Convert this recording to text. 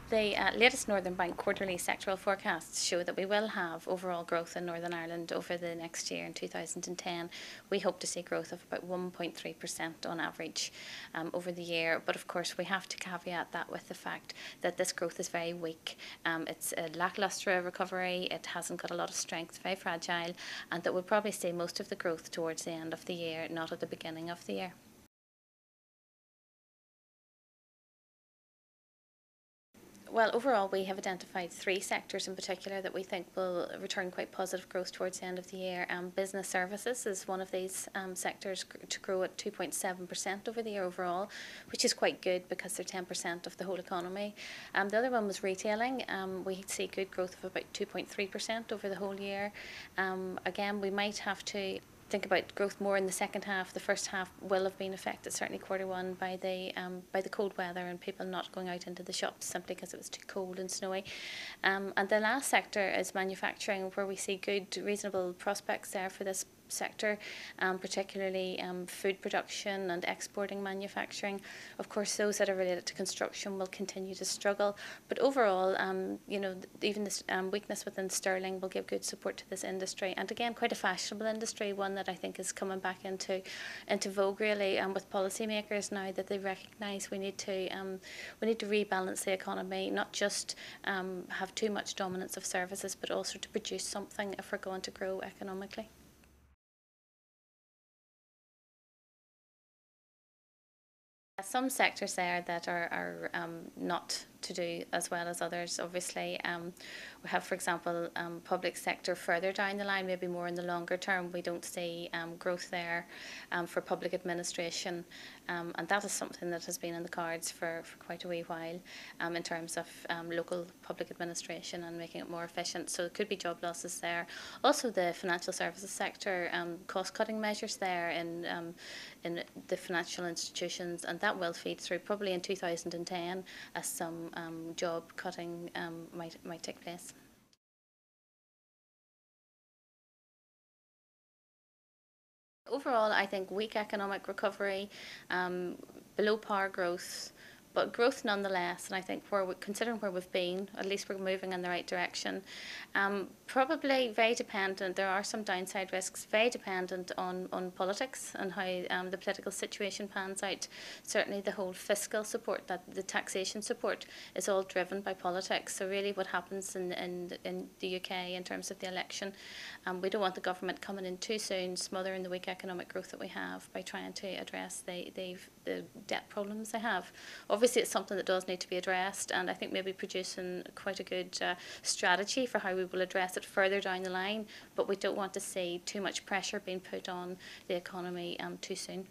The latest Northern Bank quarterly sectoral forecasts show that we will have overall growth in Northern Ireland over the next year in 2010. We hope to see growth of about 1.3% on average over the year, but of course we have to caveat that with the fact that this growth is very weak. It's a lacklustre recovery, it hasn't got a lot of strength, very fragile, and that we'll probably see most of the growth towards the end of the year, not at the beginning of the year. Well, overall, we have identified three sectors in particular that we think will return quite positive growth towards the end of the year. Business services is one of these sectors to grow at 2.7% over the year overall, which is quite good because they're 10% of the whole economy. The other one was retailing. We see good growth of about 2.3% over the whole year. Again, we might have to think about growth more in the second half. The first half will have been affected, certainly quarter 1, by the cold weather and people not going out into the shops simply because it was too cold and snowy. And the last sector is manufacturing, where we see good, reasonable prospects there for this sector, particularly food production and exporting manufacturing. Of course, those that are related to construction will continue to struggle, but overall, even this weakness within sterling will give good support to this industry, and again, quite a fashionable industry, one that I think is coming back into vogue really, with policymakers now that they recognise we need to rebalance the economy, not just have too much dominance of services, but also to produce something if we're going to grow economically. Some sectors there that are not to do as well as others. Obviously, we have, for example, public sector further down the line, maybe more in the longer term. We don't see growth there for public administration, and that is something that has been in the cards for quite a wee while in terms of local public administration and making it more efficient. So there could be job losses there. Also, the financial services sector, cost-cutting measures there in the financial institutions, and that will feed through probably in 2010 as some job cutting might take place. Overall, I think weak economic recovery, below par growth, but growth nonetheless. And I think considering where we've been, at least we're moving in the right direction. Probably very dependent. There are some downside risks. Very dependent on politics and how the political situation pans out. Certainly, the whole fiscal support, the taxation support, is all driven by politics. So really, what happens in the UK in terms of the election, we don't want the government coming in too soon, smothering the weak economic growth that we have by trying to address the debt problems they have. Obviously, it's something that does need to be addressed, and I think maybe producing quite a good strategy for how we will address it further down the line, but we don't want to see too much pressure being put on the economy too soon.